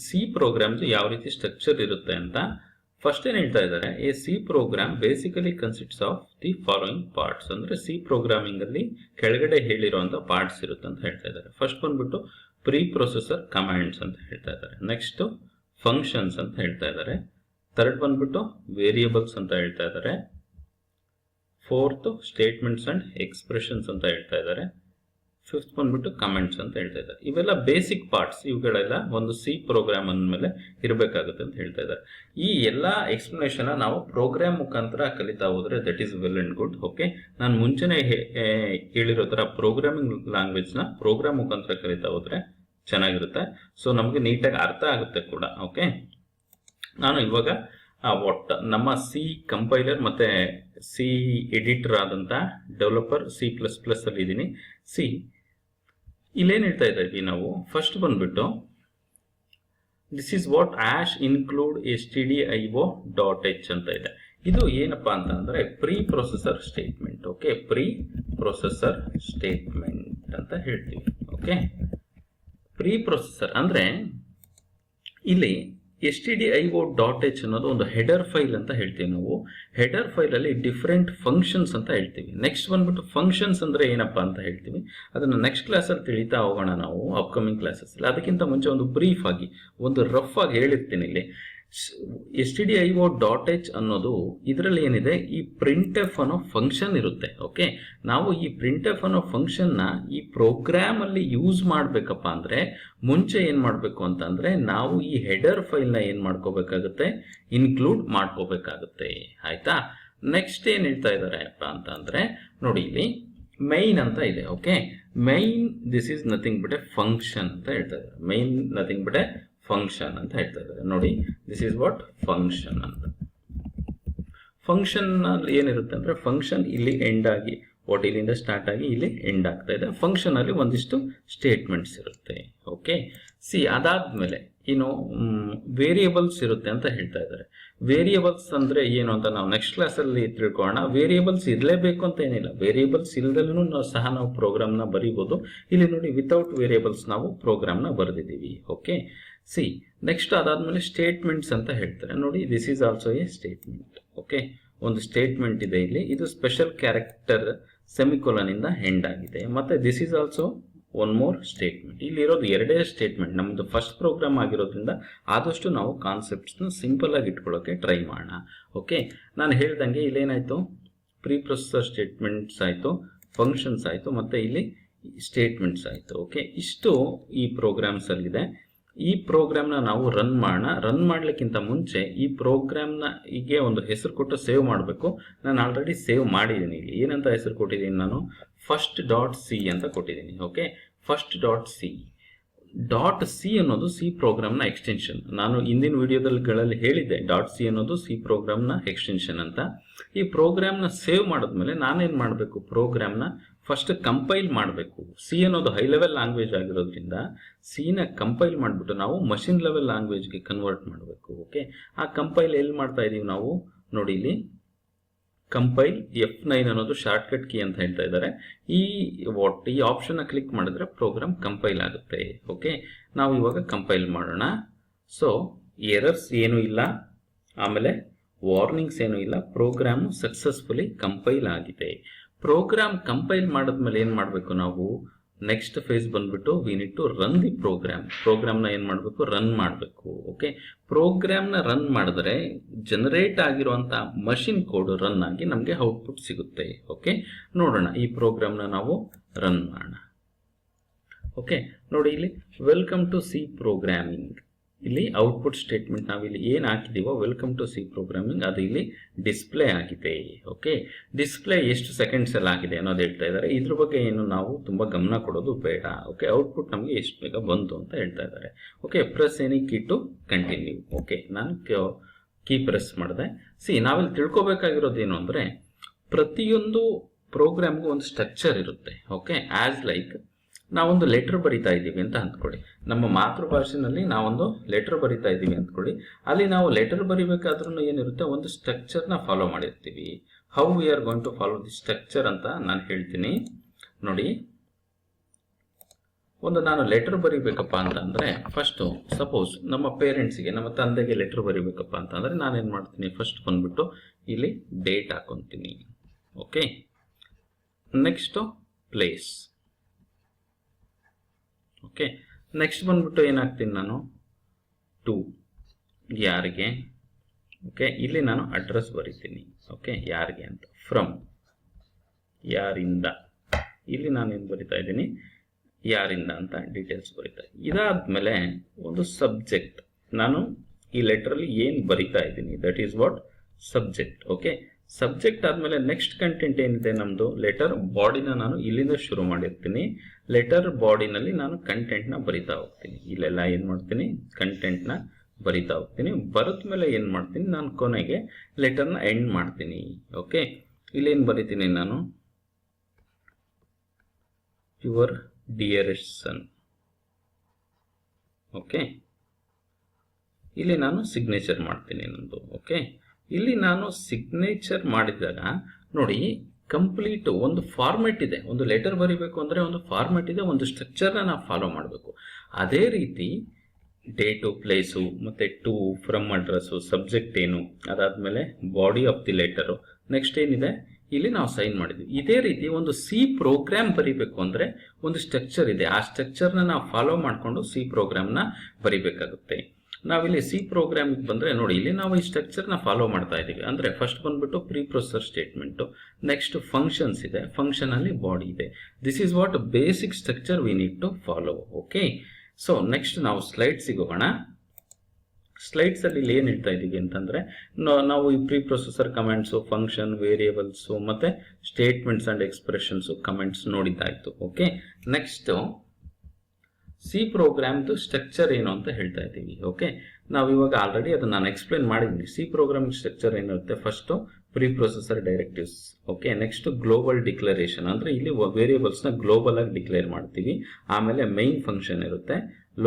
C programmes ಯಾವ ರೀತಿ structure ಇರುತ್ತೆ ಅಂತ ಫಸ್ಟ್ ಏನ್ ಹೇಳ್ತಾ ಇದ್ದಾರೆ, a C program basically consists of the following parts. ಅಂದ್ರೆ ಸಿ ಪ್ರೋಗ್ರಾಮಿಂಗ್ ಅಲ್ಲಿ ಕೆಳಗಡೆ ಹೇಳಿರುವಂತ ಪಾರ್ಟ್ಸ್ ಇರುತ್ತೆ ಅಂತ ಹೇಳ್ತಾ ಇದ್ದಾರೆ. ಫಸ್ಟ್ ಬಂದ್ಬಿಟ್ಟು ಪ್ರೀ ಪ್ರೊಸೆಸರ್ ಕಮಾಂಡ್ಸ್ ಅಂತ ಹೇಳ್ತಾ ಇದ್ದಾರೆ. ನೆಕ್ಸ್ಟ್ ಫಂಕ್ಷನ್ಸ್ ಅಂತ ಹೇಳ್ತಾ ಇದ್ದಾರೆ. ಥರ್ಡ್ ಬಂದ್ಬಿಟ್ಟು ವೇರಿಯೇಬಲ್ಸ್ ಅಂತ ಹೇಳ್ತಾ ಇದ್ದಾರೆ. ಫೋರ್ತ್ ಸ್ಟೇಟ್ಮೆಂಟ್ಸ್ ಅಂಡ್ ಎಕ್ಸ್ಪ್ರೆಷನ್ಸ್ ಅಂತ ಹೇಳ್ತಾ ಇದ್ದಾರೆ. ಫಿಫ್ತ್ ಬಂದ್ಬಿಟ್ಟು ಕಮೆಂಟ್ಸ್ ಅಂತ ಹೇಳ್ತಾ ಇದ್ದಾರೆ. ಇವೆಲ್ಲ ಬೇಸಿಕ್ ಪಾರ್ಟ್ಸ್, ಇವುಗಳೆಲ್ಲ ಒಂದು ಸಿ ಪ್ರೋಗ್ರಾಮ್ ಅಂದಮೇಲೆ ಇರಬೇಕಾಗುತ್ತೆ ಅಂತ ಹೇಳ್ತಾ ಇದ್ದಾರೆ. ಈ ಎಲ್ಲಾ ಎಕ್ಸ್ಪ್ಲನೇಷನ್ ನಾವು ಪ್ರೋಗ್ರಾಮ್ ಮುಖಾಂತರ ಕಲಿತಾ ಹೋದ್ರೆ that is well and good. Okay, ನಾನು ಮುಂಚೆನೆ ಹೇಳಿರೋ ತರ ಪ್ರೋಗ್ರಾಮಿಂಗ್ ಲ್ಯಾಂಗ್ವೇಜ್ ನ ಪ್ರೋಗ್ರಾಮ್ ಮುಖಾಂತರ ಕಲಿತಾ ಹೋದ್ರೆ ಚೆನ್ನಾಗಿರುತ್ತೆ. ಸೊ ನಮಗೆ ನೀಟಾಗಿ ಅರ್ಥ ಆಗುತ್ತೆ ಕೂಡ. ಓಕೆ, ನಾನು ಇವಾಗ ನಮ್ಮ ಸಿ ಕಂಪೈಲರ್ ಮತ್ತೆ ಸಿ ಎಡಿಟರ್ ಆದಂತ ಡೆವಲಪರ್ C++ ಅಲ್ಲಿ ಇದ್ದೀನಿ. ಇಲ್ಲೇನ್ ಹೇಳ್ತಾ ಇದ್ದೀವಿ ನಾವು, ಫಸ್ಟ್ ಬಂದ್ಬಿಟ್ಟು this is what hash include stdio.h ಅಂತ ಇದೆ. ಇದು ಏನಪ್ಪಾ ಅಂತ ಅಂದ್ರೆ preprocessor statement. Okay, preprocessor statement ಅಂತ ಹೇಳ್ತೀವಿ. ಓಕೆ, ಪ್ರೀ ಪ್ರೊಸೆಸರ್ ಅಂದ್ರೆ ಇಲ್ಲಿ stdio.h ಅನ್ನೋದು ಒಂದು ಹೆಡರ್ ಫೈಲ್ ಅಂತ ಹೇಳ್ತೀವಿ ನಾವು. ಹೆಡರ್ ಫೈಲ್ ಅಲ್ಲಿ ಡಿಫರೆಂಟ್ ಫಂಕ್ಷನ್ಸ್ ಅಂತ ಹೇಳ್ತೀವಿ. ನೆಕ್ಸ್ಟ್ ಬಂದ್ಬಿಟ್ಟು ಫಂಕ್ಷನ್ಸ್ ಅಂದ್ರೆ ಏನಪ್ಪಾ ಅಂತ ಹೇಳ್ತೀವಿ. ಅದನ್ನ ನೆಕ್ಸ್ಟ್ ಕ್ಲಾಸ್ ಅಲ್ಲಿ ತಿಳಿತಾ ಹೋಗೋಣ ನಾವು, ಅಪ್ಕಮಿಂಗ್ ಕ್ಲಾಸಸ್ ಅಲ್ಲಿ. ಅದಕ್ಕಿಂತ ಮುಂಚೆ ಒಂದು ಬ್ರೀಫ್ ಆಗಿ ಒಂದು ರಫ್ ಆಗಿ ಹೇಳಿರ್ತೀನಿ ಇಲ್ಲಿ. stdio.h ಅನ್ನೋದು ಇದರಲ್ಲಿ ಏನಿದೆ, ಈ printf ಅನ್ನೋ ಫಂಕ್ಷನ್ ಇರುತ್ತೆ. ಓಕೆ, ನಾವು ಈ printf ಅನ್ನೋ ಫಂಕ್ಷನ್ ನ ಈ ಪ್ರೋಗ್ರಾಮ್ ಅಲ್ಲಿ ಯೂಸ್ ಮಾಡ್ಬೇಕಪ್ಪ ಅಂದ್ರೆ ಮುಂಚೆ ಏನ್ ಮಾಡ್ಬೇಕು ಅಂತಂದ್ರೆ ನಾವು ಈ ಹೆಡರ್ ಫೈಲ್ ನ ಏನ್ ಮಾಡ್ಕೋಬೇಕಾಗುತ್ತೆ, ಇನ್ಕ್ಲೂಡ್ ಮಾಡ್ಕೋಬೇಕಾಗುತ್ತೆ. ಆಯ್ತಾ? ನೆಕ್ಸ್ಟ್ ಏನ್ ಹೇಳ್ತಾ ಇದ್ದಾರೆ ಅಪ್ಪ ಅಂತಂದ್ರೆ ನೋಡಿ, ಇಲ್ಲಿ ಮೈನ್ ಅಂತ ಇದೆ. Okay, main this is nothing but A function ಅಂತ ಹೇಳ್ತಾ ಇದ್ದಾರೆ. Main nothing but A function ಅಂತ ಹೇಳ್ತಾ ಇದ್ದಾರೆ. ನೋಡಿ, ದಿಸ್ ಇಸ್ ವಾಟ್ ಫಂಕ್ಷನ್ ಅಂತ. ಫಂಕ್ಷನ್ ಅಲ್ಲಿ ಏನಿರುತ್ತೆ ಅಂದ್ರೆ ಫಂಕ್ಷನ್ ಇಲ್ಲಿ ಎಂಡ್ ಆಗಿ ಇಲ್ಲಿಂದ ಸ್ಟಾರ್ಟ್ ಆಗಿ ಇಲ್ಲಿ ಎಂಡ್ ಆಗ್ತಾ ಇದೆ. ಫಂಕ್ಷನ್ ಅಲ್ಲಿ ಒಂದಿಷ್ಟು ಸ್ಟೇಟ್ಮೆಂಟ್ಸ್ ಇರುತ್ತೆ. ಓಕೆ, ಅದಾದ್ಮೇಲೆ ಏನು ವೇರಿಯೇಬಲ್ಸ್ ಇರುತ್ತೆ ಅಂತ ಹೇಳ್ತಾ ಇದ್ದಾರೆ. ವೇರಿಯೇಬಲ್ಸ್ ಅಂದ್ರೆ ಏನು ಅಂತ ನಾವು ನೆಕ್ಸ್ಟ್ ಕ್ಲಾಸ್ ಅಲ್ಲಿ ತಿಳ್ಕೊಳ್ಳೋಣ. ವೇರಿಯೇಬಲ್ಸ್ ಇರಲೇಬೇಕು ಅಂತ ಏನಿಲ್ಲ, ವೇರಿಯೇಬಲ್ಸ್ ಇಲ್ದಲ್ಲೂ ನಾವು ಪ್ರೋಗ್ರಾಮ್ ನ ಬರೀಬಹುದು. ಇಲ್ಲಿ ನೋಡಿ, ವಿತೌಟ್ ವೇರಿಯೇಬಲ್ಸ್ ನಾವು ಪ್ರೋಗ್ರಾಮ್ ನ ಬರೆದಿದ್ದೀವಿ. ಓಕೆ, ನೆಕ್ಸ್ಟ್ ಅದಾದ್ಮೇಲೆ ಸ್ಟೇಟ್ಮೆಂಟ್ಸ್ ಅಂತ ಹೇಳ್ತಾರೆ. ನೋಡಿ, this is also A statement. Okay, ಒಂದು ಸ್ಟೇಟ್ಮೆಂಟ್ ಇದೆ ಇಲ್ಲಿ. ಇದು ಸ್ಪೆಷಲ್ ಕ್ಯಾರೆಕ್ಟರ್ ಸೆಮಿಕೋಲನ್ ಇಂದ ಎಂಡ್ ಆಗಿದೆ. ಮತ್ತೆ this is also one more statement. ಇಲ್ಲಿ ಇರೋದು ಎರಡೇ ಸ್ಟೇಟ್ಮೆಂಟ್. ನಮ್ದು ಫಸ್ಟ್ ಪ್ರೋಗ್ರಾಮ್ ಆಗಿರೋದ್ರಿಂದ ಆದಷ್ಟು ನಾವು ಕಾನ್ಸೆಪ್ಟ್ಸ್ ನ ಸಿಂಪಲ್ ಆಗಿ ಇಟ್ಕೊಳ್ಳೋಕೆ ಟ್ರೈ ಮಾಡೋಣ. ಓಕೆ, ನಾನು ಹೇಳ್ದಂಗೆ ಇಲ್ಲೇನಾಯ್ತು, ಪ್ರೀ ಪ್ರೊಸೆಸರ್ ಸ್ಟೇಟ್ಮೆಂಟ್ಸ್ ಆಯ್ತು, ಫಂಕ್ಷನ್ಸ್ ಆಯ್ತು, ಮತ್ತೆ ಇಲ್ಲಿ ಸ್ಟೇಟ್ಮೆಂಟ್ಸ್ ಆಯ್ತು. ಓಕೆ, ಇಷ್ಟು ಈ ಪ್ರೋಗ್ರಾಮ್ಸ್ ಅಲ್ಲಿದೆ. ಈ ಪ್ರೋಗ್ರಾಮ್ ನ ನಾವು ರನ್ ಮಾಡೋಣ. ರನ್ ಮಾಡ್ಲಿಕ್ಕಿಂತ ಮುಂಚೆ ಈ ಪ್ರೋಗ್ರಾಮ್ ನ ಹೀಗೆ ಒಂದು ಹೆಸರು ಕೊಟ್ಟು ಸೇವ್ ಮಾಡಬೇಕು. ನಾನು ಆಲ್ರೆಡಿ ಸೇವ್ ಮಾಡಿದ್ದೀನಿ. ಇಲ್ಲಿ ಏನಂತ ಹೆಸರು ಕೊಟ್ಟಿದ್ದೀನಿ ನಾನು, first.c ಅಂತ ಕೊಟ್ಟಿದ್ದೀನಿ. Okay, first.c. .c ಅನ್ನೋದು ಸಿ ಪ್ರೋಗ್ರಾಮ್ ನ ಎಕ್ಸ್ಟೆನ್ಷನ್. ನಾನು ಹಿಂದಿನ ವಿಡಿಯೋದಲ್ಲಿ ಹೇಳಿದ್ದೆ .c ಅನ್ನೋದು ಸಿ ಪ್ರೋಗ್ರಾಮ್ ನ ಎಕ್ಸ್ಟೆನ್ಷನ್ ಅಂತ. ಈ ಪ್ರೋಗ್ರಾಮ್ ನ ಸೇವ್ ಮಾಡಿದ್ಮೇಲೆ ನಾನೇನ್ ಮಾಡಬೇಕು, ಪ್ರೋಗ್ರಾಮ್ ನ ಫಸ್ಟ್ ಕಂಪೈಲ್ ಮಾಡಬೇಕು. ಸಿ ಅನ್ನೋದು ಹೈ ಲೆವೆಲ್ ಲ್ಯಾಂಗ್ವೇಜ್ ಆಗಿರೋದ್ರಿಂದ ಸಿ ನ ಕಂಪೈಲ್ ಮಾಡಿಬಿಟ್ಟು ನಾವು ಮಷಿನ್ ಲೆವೆಲ್ ಲ್ಯಾಂಗ್ವೇಜ್ ಗೆ ಕನ್ವರ್ಟ್ ಮಾಡಬೇಕು. ಓಕೆ, ಆ ಕಂಪೈಲ್ ಎಲ್ಲಿ ಮಾಡ್ತಾ ಇದೀವಿ ನಾವು, ನೋಡಿ ಇಲ್ಲಿ ಕಂಪೈಲ್ F9 ಅನ್ನೋದು ಶಾರ್ಟ್ ಕಟ್ ಕೀ ಅಂತ ಹೇಳ್ತಾ ಇದ್ದಾರೆ. ಈ ಆಪ್ಷನ್ ಕ್ಲಿಕ್ ಮಾಡಿದ್ರೆ ಪ್ರೋಗ್ರಾಮ್ ಕಂಪೈಲ್ ಆಗುತ್ತೆ. ಓಕೆ, ನಾವು ಇವಾಗ ಕಂಪೈಲ್ ಮಾಡೋಣ. ಸೊ ಎರರ್ಸ್ ಏನು ಇಲ್ಲ, ಆಮೇಲೆ ವಾರ್ನಿಂಗ್ಸ್ ಏನು ಇಲ್ಲ. ಪ್ರೋಗ್ರಾಮ್ ಸಕ್ಸಸ್ಫುಲಿ ಕಂಪೈಲ್ ಆಗಿದೆ. ಪ್ರೋಗ್ರಾಮ್ ಕಂಪೈಲ್ ಮಾಡಿದ್ಮೇಲೆ ಏನ್ ಮಾಡಬೇಕು ನಾವು, ನೆಕ್ಸ್ಟ್ ಫೇಸ್ ಬಂದ್ಬಿಟ್ಟು we need to run the program. Program ನ ಏನ್ ಮಾಡಬೇಕು, ರನ್ ಮಾಡಬೇಕು. ಓಕೆ, ಪ್ರೋಗ್ರಾಮ್ ನ ರನ್ ಮಾಡಿದ್ರೆ ಜನರೇಟ್ ಆಗಿರುವಂತ ಮಷಿನ್ ಕೋಡ್ ರನ್ ಆಗಿ ನಮಗೆ ಔಟ್ಪುಟ್ ಸಿಗುತ್ತೆ. ಓಕೆ, ನೋಡೋಣ ಈ ಪ್ರೋಗ್ರಾಮ್ ನ ನಾವು ರನ್ ಮಾಡೋಣ. ಓಕೆ, ನೋಡಿ ಇಲ್ಲಿ ವೆಲ್ಕಮ್ ಟು ಸಿ ಪ್ರೋಗ್ರಾಮಿಂಗ್. ಇಲ್ಲಿ ಔಟ್ಪುಟ್ ಸ್ಟೇಟ್ಮೆಂಟ್ ನಾವಿಲ್ಲಿ ಏನ್ ಹಾಕಿದೀವೋ ವೆಲ್ಕಮ್ ಟು ಸಿ ಪ್ರೋಗ್ರಾಮಿಂಗ್ ಅದು ಇಲ್ಲಿ ಡಿಸ್ಪ್ಲೇ ಆಗಿದೆ. ಓಕೆ, ಡಿಸ್ಪ್ಲೇ ಎಷ್ಟು ಸೆಕೆಂಡ್ಸ್ ಅಲ್ಲಿ ಆಗಿದೆ ಅನ್ನೋದು ಹೇಳ್ತಾ ಇದ್ದಾರೆ. ಇದ್ರ ಬಗ್ಗೆ ಏನು ನಾವು ತುಂಬಾ ಗಮನ ಕೊಡೋದು ಬೇಡ. ಓಕೆ, ಔಟ್ಪುಟ್ ನಮಗೆ ಎಷ್ಟು ಬೇಗ ಬಂತು ಅಂತ ಹೇಳ್ತಾ ಇದ್ದಾರೆ. Okay, press any key to continue. Okay, ನಾನು ಕೀ ಪ್ರೆಸ್ ಮಾಡಿದೆ. ನಾವಿಲ್ಲಿ ತಿಳ್ಕೊಬೇಕಾಗಿರೋದು ಏನು ಅಂದ್ರೆ ಪ್ರತಿಯೊಂದು ಪ್ರೋಗ್ರಾಮ್ಗೂ ಒಂದು ಸ್ಟ್ರಕ್ಚರ್ ಇರುತ್ತೆ. ಓಕೆ, ಆಸ್ ಲೈಕ್ ನಾವೊಂದು ಲೆಟರ್ ಬರಿತಾ ಇದ್ದೀವಿ ಅಂತ ಅಂದ್ಕೊಳ್ಳಿ. ನಮ್ಮ ಮಾತೃಭಾಷೆನಲ್ಲಿ ನಾವೊಂದು ಲೆಟರ್ ಬರಿತಾ ಇದ್ದೀವಿ ಅಂದ್ಕೊಳ್ಳಿ. ಅಲ್ಲಿ ನಾವು ಲೆಟರ್ ಬರಿಬೇಕಾದ್ರೂ ಏನಿರುತ್ತೆ, ಒಂದು ಸ್ಟ್ರಕ್ಚರ್ ನ ಫಾಲೋ ಮಾಡಿರ್ತೀವಿ. How we are going to follow the structure ಅಂತ ನಾನು ಹೇಳ್ತೀನಿ. ನೋಡಿ, ಒಂದು ನಾನು ಲೆಟರ್ ಬರೀಬೇಕಪ್ಪ ಅಂತಂದರೆ ಫಸ್ಟು ಸಪೋಸ್ ನಮ್ಮ ಪೇರೆಂಟ್ಸಿಗೆ, ನಮ್ಮ ತಂದೆಗೆ ಲೆಟರ್ ಬರೀಬೇಕಪ್ಪ ಅಂತಂದರೆ ನಾನೇನು ಮಾಡ್ತೀನಿ, ಫಸ್ಟ್ ಬಂದುಬಿಟ್ಟು ಇಲ್ಲಿ ಡೇಟ್ ಹಾಕೊತೀನಿ. Okay, next place. Okay, next ಬಂದ್ಬಿಟ್ಟು ಏನಾಗ್ತೀನಿ ನಾನು, ಟು ಯಾರಿಗೆ. ಓಕೆ, ಇಲ್ಲಿ ನಾನು ಅಡ್ರೆಸ್ ಬರೀತೀನಿ. ಓಕೆ, ಯಾರಿಗೆ ಅಂತ, ಫ್ರಮ್ ಯಾರಿಂದ. ಇಲ್ಲಿ ನಾನೇನು ಬರಿತಾ ಇದ್ದೀನಿ, ಯಾರಿಂದ ಅಂತ ಡೀಟೇಲ್ಸ್ ಬರೀತಾ. ಇದಾದ್ಮೇಲೆ ಒಂದು ಸಬ್ಜೆಕ್ಟ್, ನಾನು ಈ ಲೆಟರಲ್ಲಿ ಏನು ಬರಿತಾ ಇದ್ದೀನಿ, that is what subject. Okay, subject ಆದಮೇಲೆ ನೆಕ್ಸ್ಟ್ ಕಂಟೆಂಟ್ ಏನಿದೆ ನಮ್ಮದು, ಲೆಟರ್ ಬಾಡಿನ ನಾನು ಇಲ್ಲಿಂದ ಶುರು ಮಾಡಿರ್ತೀನಿ. ಲೆಟರ್ ಬಾಡಿನಲ್ಲಿ ನಾನು ಕಂಟೆಂಟ್ನ ಬರಿತಾ ಹೋಗ್ತೀನಿ. ಇಲ್ಲೆಲ್ಲ ಏನು ಮಾಡ್ತೀನಿ, ಕಂಟೆಂಟ್ನ ಬರಿತಾ ಹೋಗ್ತೀನಿ. ಬರೆದ ಮೇಲೆ ಏನು ಮಾಡ್ತೀನಿ, ನಾನು ಕೊನೆಗೆ ಲೆಟರ್ನ ಎಂಡ್ ಮಾಡ್ತೀನಿ. ಓಕೆ, ಇಲ್ಲೇನು ಬರಿತೀನಿ ನಾನು, ಯುವರ್ ಡಿಯರೆಸ್ಟ್ ಸನ್. ಓಕೆ, ಇಲ್ಲಿ ನಾನು ಸಿಗ್ನೇಚರ್ ಮಾಡ್ತೀನಿ ನಂದು. ಓಕೆ, ಇಲ್ಲಿ ನಾನು ಸಿಗ್ನೇಚರ್ ಮಾಡಿದಾಗ ನೋಡಿ, ಕಂಪ್ಲೀಟ್ ಒಂದು ಫಾರ್ಮೆಟ್ ಇದೆ. ಒಂದು ಲೆಟರ್ ಬರೀಬೇಕು ಅಂದರೆ ಒಂದು ಫಾರ್ಮೆಟ್ ಇದೆ, ಒಂದು ಸ್ಟ್ರಕ್ಚರ್ನ ನಾವು ಫಾಲೋ ಮಾಡಬೇಕು. ಅದೇ ರೀತಿ ಡೇಟು, ಪ್ಲೇಸು, ಮತ್ತು ಟು, ಫ್ರಮ್ ಅಡ್ರೆಸ್ಸು, ಸಬ್ಜೆಕ್ಟ್ ಏನು, ಅದಾದಮೇಲೆ body of the letter, next ಏನಿದೆ ಇಲ್ಲಿ ನಾವು ಸೈನ್ ಮಾಡಿದ್ವಿ. ಇದೇ ರೀತಿ ಒಂದು ಸಿ ಪ್ರೋಗ್ರಾಮ್ ಬರೀಬೇಕು ಅಂದರೆ ಒಂದು ಸ್ಟ್ರಕ್ಚರ್ ಇದೆ. ಆ ಸ್ಟ್ರಕ್ಚರ್ನ ನಾವು ಫಾಲೋ ಮಾಡಿಕೊಂಡು ಸಿ ಪ್ರೋಗ್ರಾಮ್ನ ಬರೀಬೇಕಾಗುತ್ತೆ. ನಾವಿಲ್ಲಿ ಸಿ ಪ್ರೋಗ್ರಾಮಿಗೆ ಬಂದರೆ ನೋಡಿ, ಇಲ್ಲಿ ನಾವು ಈ ಸ್ಟ್ರಕ್ಚರ್ನ ಫಾಲೋ ಮಾಡ್ತಾ ಇದ್ದೀವಿ. ಅಂದರೆ ಫಸ್ಟ್ ಬಂದ್ಬಿಟ್ಟು preprocessor statement, next functions ಇದೆ, ಫಂಕ್ಷನಲ್ಲಿ ಬಾಡಿ ಇದೆ. This is what basic structure we need to follow. Okay, so next ನಾವು ಸ್ಲೈಡ್ಸಿಗೆ ಹೋಗೋಣ. ಸ್ಲೈಡ್ಸಲ್ಲಿ ಇಲ್ಲಿ ಏನು ಹೇಳ್ತಾ ಇದ್ದೀವಿ ಅಂತಂದರೆ, ನಾವು ಈ preprocessor comments, function, variables ಮತ್ತು ಸ್ಟೇಟ್ಮೆಂಟ್ಸ್ ಆ್ಯಂಡ್ ಎಕ್ಸ್ಪ್ರೆಷನ್ಸು ಕಮೆಂಟ್ಸ್ ನೋಡಿದ್ದಾಯಿತು. ಓಕೆ, ನೆಕ್ಸ್ಟು ಸಿ ಪ್ರೋಗ್ರಾಮ್ದು ಸ್ಟ್ರಕ್ಚರ್ ಏನು ಅಂತ ಹೇಳ್ತಾ ಇದ್ದೀವಿ. ಓಕೆ, ನಾವು ಇವಾಗ ಆಲ್ರೆಡಿ ಅದನ್ನು ನಾನು ಎಕ್ಸ್ಪ್ಲೇನ್ ಮಾಡಿದ್ದೀನಿ. ಸಿ ಪ್ರೋಗ್ರಾಮಿಂಗ್ ಸ್ಟ್ರಕ್ಚರ್ ಏನಿರುತ್ತೆ, first preprocessor directives. Okay, next global declaration, ಅಂದರೆ ಇಲ್ಲಿ ವೇರಿಯೇಬಲ್ಸ್ನ ಗ್ಲೋಬಲ್ ಆಗಿ ಡಿಕ್ಲೇರ್ ಮಾಡ್ತೀವಿ. ಆಮೇಲೆ ಮೈನ್ ಫಂಕ್ಷನ್ ಇರುತ್ತೆ,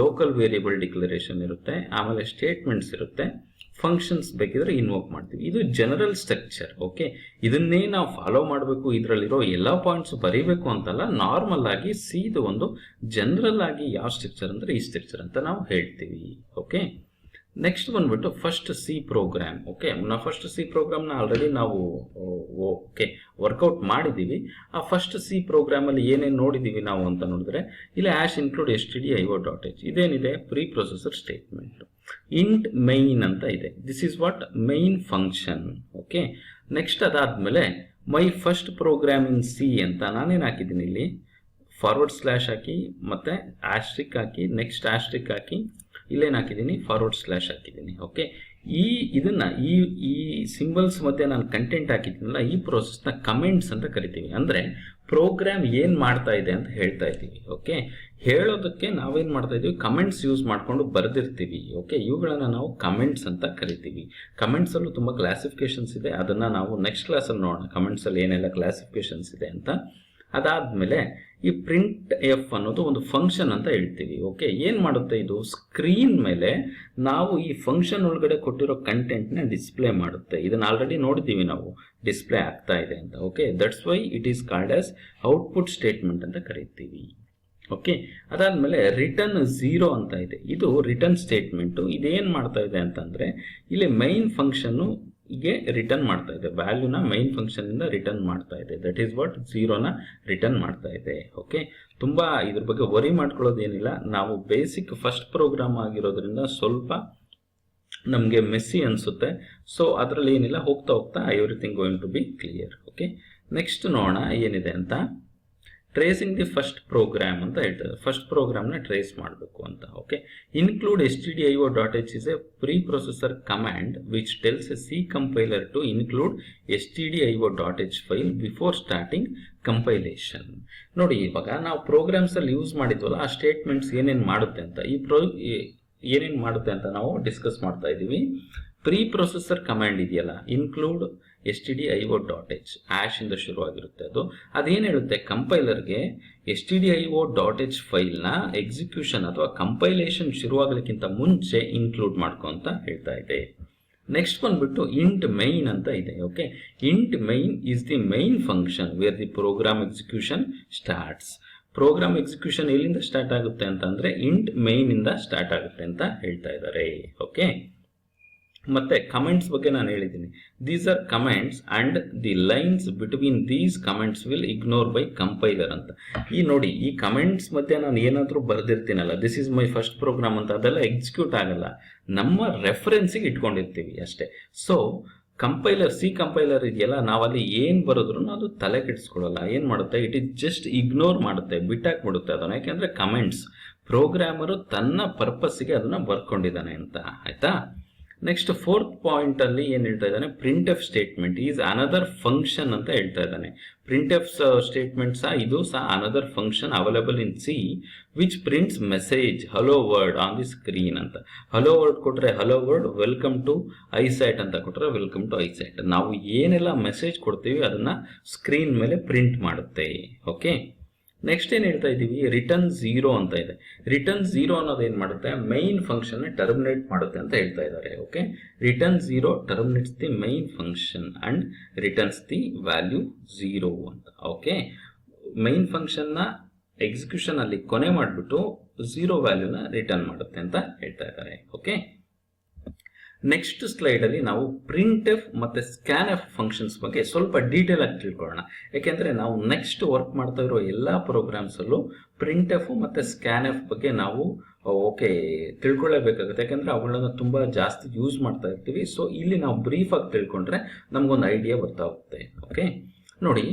ಲೋಕಲ್ ವೇರಿಯೇಬಲ್ ಡಿಕ್ಲರೇಷನ್ ಇರುತ್ತೆ, ಆಮೇಲೆ ಸ್ಟೇಟ್ಮೆಂಟ್ಸ್ ಇರುತ್ತೆ, ಫಂಕ್ಷನ್ಸ್ ಬೇಕಿದ್ರೆ ಇನ್ವೋಕ್ ಮಾಡ್ತೀವಿ. ಇದು ಜನರಲ್ ಸ್ಟ್ರಕ್ಚರ್. ಓಕೆ, ಇದನ್ನೇ ನಾವು ಫಾಲೋ ಮಾಡಬೇಕು, ಇದರಲ್ಲಿರೋ ಎಲ್ಲ ಪಾಯಿಂಟ್ಸ್ ಬರೀಬೇಕು ಅಂತಲ್ಲ. ನಾರ್ಮಲ್ ಆಗಿ ಸಿದು ಒಂದು ಜನರಲ್ ಆಗಿ ಯಾವ ಸ್ಟ್ರಕ್ಚರ್ ಅಂದರೆ ಈ ಸ್ಟ್ರಕ್ಚರ್ ಅಂತ ನಾವು ಹೇಳ್ತೀವಿ. ಓಕೆ, ನೆಕ್ಸ್ಟ್ ಬಂದ್ಬಿಟ್ಟು first C program. Okay, first C ಪ್ರೋಗ್ರಾಮ್ನ ಆಲ್ರೆಡಿ ನಾವು ವರ್ಕೌಟ್ ಮಾಡಿದ್ದೀವಿ. ಆ ಫಸ್ಟ್ ಸಿ ಪ್ರೋಗ್ರಾಮಲ್ಲಿ ಏನೇನು ನೋಡಿದ್ದೀವಿ ನಾವು ಅಂತ ನೋಡಿದ್ರೆ, ಇಲ್ಲಿ ಆಶ್ ಇನ್ಕ್ಲೂಡ್ stdio.h ಇದೇನಿದೆ, preprocessor statement. Int main ಅಂತ ಇದೆ, this is what main function. Okay, next ಅದಾದಮೇಲೆ my first program in C ಅಂತ ನಾನೇನು ಹಾಕಿದ್ದೀನಿ, ಇಲ್ಲಿ ಫಾರ್ವರ್ಡ್ ಸ್ಲ್ಯಾಶ್ ಹಾಕಿ ಮತ್ತು ಆಸ್ಟ್ರಿಕ್ ಹಾಕಿ, ನೆಕ್ಸ್ಟ್ ಆಸ್ಟ್ರಿಕ್ ಹಾಕಿ, ಇಲ್ಲೇನು ಹಾಕಿದ್ದೀನಿ, ಫಾರ್ವರ್ಡ್ ಸ್ಲ್ಯಾಶ್ ಹಾಕಿದ್ದೀನಿ. ಓಕೆ, ಇದನ್ನು ಈ ಸಿಂಬಲ್ಸ್ ಮಧ್ಯೆ ನಾನು ಕಂಟೆಂಟ್ ಹಾಕಿದ್ದೀನಲ್ಲ, ಈ ಪ್ರೋಸೆಸ್ನ ಕಮೆಂಟ್ಸ್ ಅಂತ ಕರಿತೀವಿ. ಅಂದರೆ ಪ್ರೋಗ್ರಾಮ್ ಏನು ಮಾಡ್ತಾ ಇದೆ ಅಂತ ಹೇಳ್ತಾ ಇದ್ದೀವಿ. ಓಕೆ, ಹೇಳೋದಕ್ಕೆ ನಾವೇನು ಮಾಡ್ತಾ ಇದ್ದೀವಿ, ಕಮೆಂಟ್ಸ್ ಯೂಸ್ ಮಾಡಿಕೊಂಡು ಬರೆದಿರ್ತೀವಿ. ಓಕೆ, ಇವುಗಳನ್ನು ನಾವು ಕಮೆಂಟ್ಸ್ ಅಂತ ಕರಿತೀವಿ. ಕಮೆಂಟ್ಸಲ್ಲೂ ತುಂಬ ಕ್ಲಾಸಿಫಿಕೇಶನ್ಸ್ ಇದೆ, ಅದನ್ನು ನಾವು ನೆಕ್ಸ್ಟ್ ಕ್ಲಾಸಲ್ಲಿ ನೋಡೋಣ, ಕಮೆಂಟ್ಸಲ್ಲಿ ಏನೆಲ್ಲ ಕ್ಲಾಸಿಫಿಕೇಶನ್ಸ್ ಇದೆ ಅಂತ. ಅದಾದಮೇಲೆ ಈ ಪ್ರಿಂಟ್ ಎಫ್ ಅನ್ನೋದು ಒಂದು ಫಂಕ್ಷನ್ ಅಂತ ಹೇಳ್ತೀವಿ. ಓಕೆ, ಏನು ಮಾಡುತ್ತೆ ಇದು, ಸ್ಕ್ರೀನ್ ಮೇಲೆ ನಾವು ಈ ಫಂಕ್ಷನ್ ಒಳಗಡೆ ಕೊಟ್ಟಿರೋ ಕಂಟೆಂಟ್ನ ಡಿಸ್ಪ್ಲೇ ಮಾಡುತ್ತೆ. ಇದನ್ನು ಆಲ್ರೆಡಿ ನೋಡಿದ್ದೀವಿ ನಾವು, ಡಿಸ್ಪ್ಲೇ ಆಗ್ತಾ ಇದೆ ಅಂತ. Okay, that's why it is called as output statement ಅಂತ ಕರಿತೀವಿ. ಓಕೆ, ಅದಾದಮೇಲೆ ರಿಟರ್ನ್ 0 ಅಂತ ಇದೆ, ಇದು ರಿಟರ್ನ್ ಸ್ಟೇಟ್ಮೆಂಟು. ಇದೇನು ಮಾಡ್ತಾ ಇದೆ ಅಂತಂದರೆ, ಇಲ್ಲಿ ಮೈನ್ ಫಂಕ್ಷನ್ನು ಗೆ ರಿಟರ್ನ್ ಮಾಡ್ತಾ ಇದೆ, ವ್ಯಾಲ್ಯೂನ ಮೈನ್ ಫಂಕ್ಷನಿಂದ ರಿಟರ್ನ್ ಮಾಡ್ತಾ ಇದೆ. ದಟ್ ಈಸ್ ವಾಟ್ 0ನ ರಿಟರ್ನ್ ಮಾಡ್ತಾ ಇದೆ. ಓಕೆ, ತುಂಬ ಇದ್ರ ಬಗ್ಗೆ ವರಿ ಮಾಡ್ಕೊಳ್ಳೋದೇನಿಲ್ಲ. ನಾವು ಬೇಸಿಕ್ ಫಸ್ಟ್ ಪ್ರೋಗ್ರಾಮ್ ಆಗಿರೋದ್ರಿಂದ ಸ್ವಲ್ಪ ನಮಗೆ ಮೆಸ್ಸಿ ಅನಿಸುತ್ತೆ. ಸೊ ಅದರಲ್ಲಿ ಏನಿಲ್ಲ, ಹೋಗ್ತಾ ಹೋಗ್ತಾ everything going to be clear. Okay, next ನೋಡೋಣ ಏನಿದೆ ಅಂತ. ಟ್ರೇಸಿಂಗ್ ದಿ ಫಸ್ಟ್ ಪ್ರೋಗ್ರಾಮ್ ಅಂತ ಹೇಳ್ತಾರೆ, ಫಸ್ಟ್ ಪ್ರೋಗ್ರಾಮ್ನ ಟ್ರೇಸ್ ಮಾಡಬೇಕು ಅಂತ. Okay, include stdio.h is a preprocessor command which tells a C compiler to include stdio.h file before starting compilation. ನೋಡಿ, ಇವಾಗ ನಾವು ಪ್ರೋಗ್ರಾಮ್ಸಲ್ಲಿ ಯೂಸ್ ಮಾಡಿದ್ವಲ್ಲ, ಆ ಸ್ಟೇಟ್ಮೆಂಟ್ಸ್ ಏನೇನು ಮಾಡುತ್ತೆ ಅಂತ, ಏನೇನು ಮಾಡುತ್ತೆ ಅಂತ ನಾವು ಡಿಸ್ಕಸ್ ಮಾಡ್ತಾ ಇದ್ದೀವಿ. ಪ್ರೀ ಪ್ರೊಸೆಸರ್ ಕಮಾಂಡ್ ಇದೆಯಲ್ಲ, ಇನ್ಕ್ಲೂಡ್ stdio.h ಆಶ್ ಇಂದ ಶುರುವಾಗಿರುತ್ತೆ. ಅದೇನು ಹೇಳುತ್ತೆ, ಕಂಪೈಲರ್ಗೆ stdio.h ಫೈಲ್ನ ಎಕ್ಸಿಕ್ಯೂಷನ್ ಅಥವಾ ಕಂಪೈಲೇಷನ್ ಶುರುವಾಗಲಿಕ್ಕಿಂತ ಮುಂಚೆ ಇನ್ಕ್ಲೂಡ್ ಮಾಡ್ಕೊ ಅಂತ ಹೇಳ್ತಾ ಇದೆ. ನೆಕ್ಸ್ಟ್ ಬಂದ್ಬಿಟ್ಟು ಇಂಟ್ ಮೈನ್ ಅಂತ ಇದೆ. Okay, int main is the main function where the program execution starts. Program execution ಎಲ್ಲಿಂದ ಸ್ಟಾರ್ಟ್ ಆಗುತ್ತೆ ಅಂತ ಅಂದ್ರೆ ಇಂಟ್ ಮೈನ್ ಇಂದ ಸ್ಟಾರ್ಟ್ ಆಗುತ್ತೆ ಅಂತ ಹೇಳ್ತಾ ಇದ್ದಾರೆ. ಓಕೆ, ಮತ್ತೆ ಕಮೆಂಟ್ಸ್ ಬಗ್ಗೆ ನಾನು ಹೇಳಿದ್ದೀನಿ. These are comments and the lines between these comments will ignore by compiler ಅಂತ. ಈ ನೋಡಿ, ಈ ಕಮೆಂಟ್ಸ್ ಮಧ್ಯೆ ನಾನು ಏನಾದರೂ ಬರೆದಿರ್ತೀನಲ್ಲ, this is my first program ಅಂತ, ಅದೆಲ್ಲ ಎಕ್ಸಿಕ್ಯೂಟ್ ಆಗಲ್ಲ, ನಮ್ಮ ರೆಫರೆನ್ಸಿಗೆ ಇಟ್ಕೊಂಡಿರ್ತೀವಿ ಅಷ್ಟೇ. ಸೊ ಕಂಪೈಲರ್, ಸಿ ಕಂಪೈಲರ್ ಇದೆಯಲ್ಲ, ನಾವಲ್ಲಿ ಏನು ಬರೋದ್ರೂ ಅದು ತಲೆ ಕೆಡಿಸ್ಕೊಳ್ಳಲ್ಲ. ಏನು ಮಾಡುತ್ತೆ, ಇಟ್ ಇಸ್ ಜಸ್ಟ್ ಇಗ್ನೋರ್ ಮಾಡುತ್ತೆ, ಬಿಟ್ಟಾಕ್ಬಿಡುತ್ತೆ ಅದನ್ನು. ಯಾಕೆಂದರೆ ಕಮೆಂಟ್ಸ್ ಪ್ರೋಗ್ರಾಮರು ತನ್ನ ಪರ್ಪಸ್ಸಿಗೆ ಅದನ್ನು ಬರ್ಕೊಂಡಿದ್ದಾನೆ ಅಂತ. ಆಯಿತಾ? ನೆಕ್ಸ್ಟ್ ಫೋರ್ತ್ ಪಾಯಿಂಟ್ ಅಲ್ಲಿ ಏನು ಹೇಳ್ತಾ ಇದ್ದಾನೆ, printf statement is another function ಅಂತ ಹೇಳ್ತಾ ಇದ್ದಾನೆ. ಪ್ರಿಂಟ್ ಎಫ್ ಸ್ಟೇಟ್ಮೆಂಟ್ ಸಹ ಇದು ಸಹ another function available in C which prints message hello world on the screen ಅಂತ. ಹಲೋ ವರ್ಡ್ ಕೊಟ್ಟರೆ ಹಲೋ ವರ್ಡ್, ವೆಲ್ಕಮ್ ಟು ಐಸೈಟ್ ಅಂತ ಕೊಟ್ಟರೆ ವೆಲ್ಕಮ್ ಟು ಐಸೈಟ್. ನಾವು ಏನೆಲ್ಲ ಮೆಸೇಜ್ ಕೊಡ್ತೀವಿ ಅದನ್ನ ಸ್ಕ್ರೀನ್ ಮೇಲೆ ಪ್ರಿಂಟ್ ಮಾಡುತ್ತೆ. ಓಕೆ, ನೆಕ್ಸ್ಟ್ ಏನು ಹೇಳ್ತಾ ಇದ್ದೀವಿ, ರಿಟರ್ನ್ 0 ಅಂತ ಇದೆ. ರಿಟರ್ನ್ 0 ಅನ್ನೋದು ಏನು ಮಾಡುತ್ತೆ, ಮೈನ್ ಫಂಕ್ಷನ್ ಟರ್ಮಿನೇಟ್ ಮಾಡುತ್ತೆ ಅಂತ ಹೇಳ್ತಾ ಇದ್ದಾರೆ. Okay, return 0 terminates the main function and returns the value 0 ಅಂತ. ಓಕೆ, ಮೈನ್ ಫಂಕ್ಷನ್ನ ಎಕ್ಸಿಕ್ಯೂಷನ್ ಅಲ್ಲಿ ಕೊನೆ ಮಾಡಿಬಿಟ್ಟು 0 ವ್ಯಾಲ್ಯೂನ ರಿಟರ್ನ್ ಮಾಡುತ್ತೆ ಅಂತ ಹೇಳ್ತಾ ಇದ್ದಾರೆ. ಓಕೆ, ನೆಕ್ಸ್ಟ್ ಸ್ಲೈಡ್ ಅಲ್ಲಿ ನಾವು ಪ್ರಿಂಟ್ ಎಫ್ ಮತ್ತೆ ಸ್ಕ್ಯಾನ್ ಎಫ್ ಫಂಕ್ಷನ್ಸ್ ಬಗ್ಗೆ ಸ್ವಲ್ಪ ಡೀಟೇಲ್ ಆಗಿ ತಿಳ್ಕೊಳ್ಳೋಣ. ಯಾಕೆಂದ್ರೆ ನಾವು ನೆಕ್ಸ್ಟ್ ವರ್ಕ್ ಮಾಡ್ತಾ ಇರೋ ಎಲ್ಲಾ ಪ್ರೋಗ್ರಾಮ್ಸ್ ಅಲ್ಲೂ ಪ್ರಿಂಟ್ ಎಫ್ ಮತ್ತೆ ಸ್ಕ್ಯಾನ್ ಎಫ್ ಬಗ್ಗೆ ನಾವು ತಿಳ್ಕೊಳ್ಳೇಬೇಕಾಗುತ್ತೆ. ಯಾಕೆಂದ್ರೆ ಅವುಗಳನ್ನ ತುಂಬಾ ಜಾಸ್ತಿ ಯೂಸ್ ಮಾಡ್ತಾ ಇರ್ತೀವಿ. ಸೊ ಇಲ್ಲಿ ನಾವು ಬ್ರೀಫ್ ಆಗಿ ತಿಳ್ಕೊಂಡ್ರೆ ನಮ್ಗೊಂದು ಐಡಿಯಾ ಬರ್ತಾ ಹೋಗುತ್ತೆ. ಓಕೆ, ನೋಡಿ,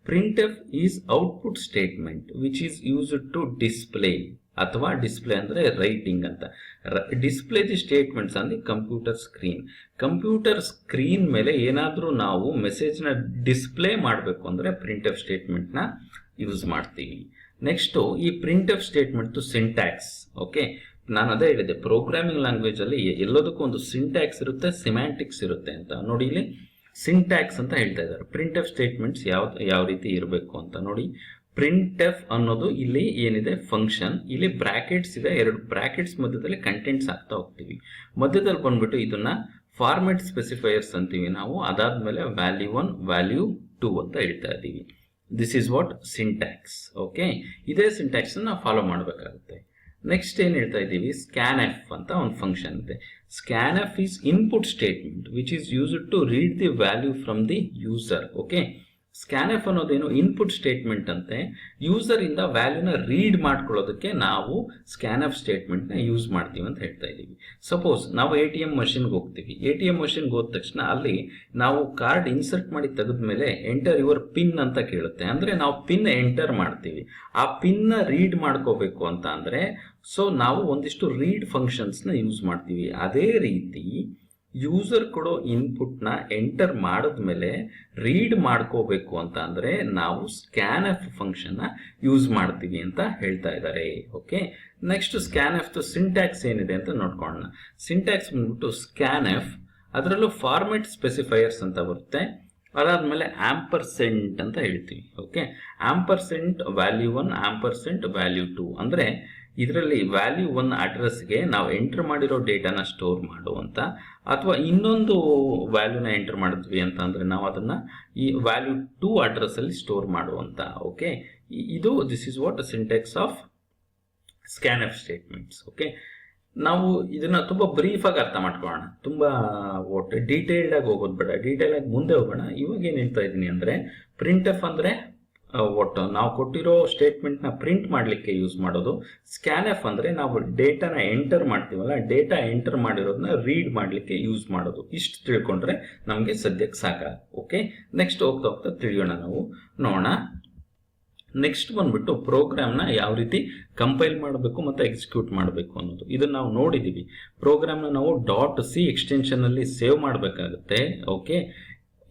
printf is output statement which is used to display, ಅಥವಾ ಡಿಸ್ಪ್ಲೇ ಅಂದ್ರೆ ರೈಟಿಂಗ್ ಅಂತ. Display the statements on the computer screen. Computer screen ಮೇಲೆ ಏನಾದರೂ ನಾವು ಮೆಸೇಜ್ ನ ಡಿಸ್ಪ್ಲೇ ಮಾಡಬೇಕು ಅಂದ್ರೆ ಪ್ರಿಂಟ್ ಎಫ್ ಸ್ಟೇಟ್ಮೆಂಟ್ ನ ಯೂಸ್ ಮಾಡ್ತೀವಿ. ನೆಕ್ಸ್ಟ್ ಈ printf statement syntax. Okay, ನಾನು ಅದೇ ಹೇಳಿದೆ, ಪ್ರೋಗ್ರಾಮಿಂಗ್ ಲ್ಯಾಂಗ್ವೇಜ್ ಅಲ್ಲಿ ಎಲ್ಲದಕ್ಕೂ ಒಂದು ಸಿಂಟ್ಯಾಕ್ಸ್ ಇರುತ್ತೆ, ಸಿಮ್ಯಾಂಟಿಕ್ಸ್ ಇರುತ್ತೆ ಅಂತ. ನೋಡಿ, ಇಲ್ಲಿ ಸಿಂಟ್ಯಾಕ್ಸ್ ಅಂತ ಹೇಳ್ತಾ ಇದ್ದಾರೆ. ಪ್ರಿಂಟ್ ಎಫ್ ಸ್ಟೇಟ್ಮೆಂಟ್ಸ್ ಯಾವ ರೀತಿ ಇರಬೇಕು ಅಂತ ನೋಡಿ. ಪ್ರಿಂಟ್ ಎಫ್ ಅನ್ನೋದು ಇಲ್ಲಿ ಏನಿದೆ ಫಂಕ್ಷನ್, ಇಲ್ಲಿ ಬ್ರಾಕೆಟ್ಸ್ ಇದೆ, 2 ಬ್ರಾಕೆಟ್ಸ್ ಮಧ್ಯದಲ್ಲಿ ಕಂಟೆಂಟ್ಸ್ ಆಗ್ತಾ ಹೋಗ್ತೀವಿ. ಮಧ್ಯದಲ್ಲಿ ಬಂದ್ಬಿಟ್ಟು ಇದನ್ನ ಫಾರ್ಮೆಟ್ ಸ್ಪೆಸಿಫೈಯರ್ಸ್ ಅಂತೀವಿ ನಾವು. ಅದಾದ್ಮೇಲೆ ವ್ಯಾಲ್ಯೂ 1 ವ್ಯಾಲ್ಯೂ 2 ಅಂತ ಹೇಳ್ತಾ ಇದ್ದೀವಿ. This is what syntax. Okay, ಇದೇ ಸಿಂಟ್ಯಾಕ್ಸ್ ನಾವು ಫಾಲೋ ಮಾಡಬೇಕಾಗುತ್ತೆ. ನೆಕ್ಸ್ಟ್ ಏನು ಹೇಳ್ತಾ ಇದ್ದೀವಿ, ಸ್ಕ್ಯಾನ್ ಎಫ್ ಅಂತ ಒಂದು ಫಂಕ್ಷನ್ ಇದೆ. Scanf is input statement which is used to read the value from the user. Okay, scanf ಅನ್ನೋದೇನು ಇನ್ಪುಟ್ ಸ್ಟೇಟ್ಮೆಂಟ್ ಅಂತೆ. ಯೂಸರ್ ಇಂದ ವ್ಯಾಲ್ಯೂನ ರೀಡ್ ಮಾಡ್ಕೊಳ್ಳೋದಕ್ಕೆ ನಾವು ಸ್ಕ್ಯಾನ್ ಎಫ್ ಸ್ಟೇಟ್ಮೆಂಟ್ ನ ಯೂಸ್ ಮಾಡ್ತೀವಿ ಅಂತ ಹೇಳ್ತಾ ಇದ್ದೀವಿ. ಸಪೋಸ್ ನಾವು ATM ಮಷಿನ್ಗೆ ಹೋಗ್ತೀವಿ. ATM ಮಷಿನ್ಗೆ ಹೋದ ತಕ್ಷಣ ಅಲ್ಲಿ ನಾವು ಕಾರ್ಡ್ ಇನ್ಸರ್ಟ್ ಮಾಡಿ ತೆಗೆದ್ಮೇಲೆ ಎಂಟರ್ ಯುವರ್ ಪಿನ್ ಅಂತ ಕೇಳುತ್ತೆ. ಅಂದ್ರೆ ನಾವು ಪಿನ್ ಎಂಟರ್ ಮಾಡ್ತೀವಿ. ಆ ಪಿನ್ ನ ರೀಡ್ ಮಾಡ್ಕೋಬೇಕು ಅಂತ ಅಂದ್ರೆ ಸೊ ನಾವು ಒಂದಿಷ್ಟು ರೀಡ್ ಫಂಕ್ಷನ್ಸ್ ನ ಯೂಸ್ ಮಾಡ್ತೀವಿ. ಅದೇ ರೀತಿ ಯೂಸರ್ ಕೊಡೋ ಇನ್ಪುಟ್ ನ ಎಂಟರ್ ಮಾಡಿದ್ಮೇಲೆ ರೀಡ್ ಮಾಡ್ಕೋಬೇಕು ಅಂತ ಅಂದ್ರೆ ನಾವು ಸ್ಕ್ಯಾನ್ ಎಫ್ ಫಂಕ್ಷನ್ ನ ಯೂಸ್ ಮಾಡ್ತೀವಿ ಅಂತ ಹೇಳ್ತಾ ಇದ್ದಾರೆ. Okay, next scan F syntax ಏನಿದೆ ಅಂತ ನೋಡ್ಕೊಳ್ಳೋಣ. ಸಿಂಟ್ಯಾಕ್ಸ್ ಬಂದ್ಬಿಟ್ಟು ಸ್ಕ್ಯಾನ್ ಎಫ್, ಅದರಲ್ಲೂ ಫಾರ್ಮೆಟ್ ಸ್ಪೆಸಿಫೈಯರ್ಸ್ ಅಂತ ಬರುತ್ತೆ. ಅದಾದ್ಮೇಲೆ ಆಂಪರ್ಸೆಂಟ್ ಅಂತ ಹೇಳ್ತೀವಿ. Okay, ampersand value 1 ampersand value 2 ಅಂದ್ರೆ ಇದರಲ್ಲಿ ವ್ಯಾಲ್ಯೂ 1 ಅಡ್ರೆಸ್ಗೆ ನಾವು ಎಂಟರ್ ಮಾಡಿರೋ ಡೇಟಾನ ಸ್ಟೋರ್ ಮಾಡುವಂತ, ಅಥವಾ ಇನ್ನೊಂದು ವ್ಯಾಲ್ಯೂನ ಎಂಟರ್ ಮಾಡಿದ್ವಿ ಅಂತ ಅಂದ್ರೆ ನಾವು ಅದನ್ನ ಈ ವ್ಯಾಲ್ಯೂ 2 ಅಡ್ರೆಸ್ ಅಲ್ಲಿ ಸ್ಟೋರ್ ಮಾಡುವಂತ. ಓಕೆ, ಇದು this is what syntax of scan F statements. Okay, ನಾವು ಇದನ್ನ ತುಂಬಾ ಬ್ರೀಫ್ ಆಗಿ ಅರ್ಥ ಮಾಡ್ಕೊಳ್ಳೋಣ. ತುಂಬಾ ಡೀಟೇಲ್ಡ್ ಆಗಿ ಹೋಗೋದು ಬೇಡ, ಡೀಟೇಲ್ ಆಗಿ ಮುಂದೆ ಹೋಗೋಣ. ಇವಾಗ ಏನ್ ಹೇಳ್ತಾ ಇದ್ದೀನಿ ಅಂದ್ರೆ ಪ್ರಿಂಟ್ ಎಫ್ ಅಂದ್ರೆ ಒಟ್ಟು ನಾವು ಕೊಟ್ಟಿರೋ ಸ್ಟೇಟ್ಮೆಂಟ್ ನ ಪ್ರಿಂಟ್ ಮಾಡ್ಲಿಕ್ಕೆ ಯೂಸ್ ಮಾಡೋದು. ಸ್ಕ್ಯಾನ್ ಎಫ್ ಅಂದ್ರೆ ನಾವು ಡೇಟಾನ ಎಂಟರ್ ಮಾಡ್ತೀವಲ್ಲ, ಡೇಟಾ ಎಂಟರ್ ಮಾಡಿರೋದನ್ನ ರೀಡ್ ಮಾಡ್ಲಿಕ್ಕೆ ಯೂಸ್ ಮಾಡೋದು. ಇಷ್ಟು ತಿಳ್ಕೊಂಡ್ರೆ ನಮ್ಗೆ ಸದ್ಯಕ್ಕೆ ಸಾಕ. ಓಕೆ, ನೆಕ್ಸ್ಟ್ ಹೋಗ್ತಾ ಹೋಗ್ತಾ ತಿಳಿಯೋಣ, ನಾವು ನೋಡೋಣ. ನೆಕ್ಸ್ಟ್ ಬಂದ್ಬಿಟ್ಟು ಪ್ರೋಗ್ರಾಮ್ನ ಯಾವ ರೀತಿ ಕಂಪೈಲ್ ಮಾಡಬೇಕು ಮತ್ತೆ ಎಕ್ಸಿಕ್ಯೂಟ್ ಮಾಡಬೇಕು ಅನ್ನೋದು. ಇದನ್ನ ನಾವು ನೋಡಿದೀವಿ. ಪ್ರೋಗ್ರಾಮ್ನ ನಾವು .c ಎಕ್ಸ್ಟೆನ್ಷನ್ ಅಲ್ಲಿ ಸೇವ್ ಮಾಡಬೇಕಾಗುತ್ತೆ. ಓಕೆ,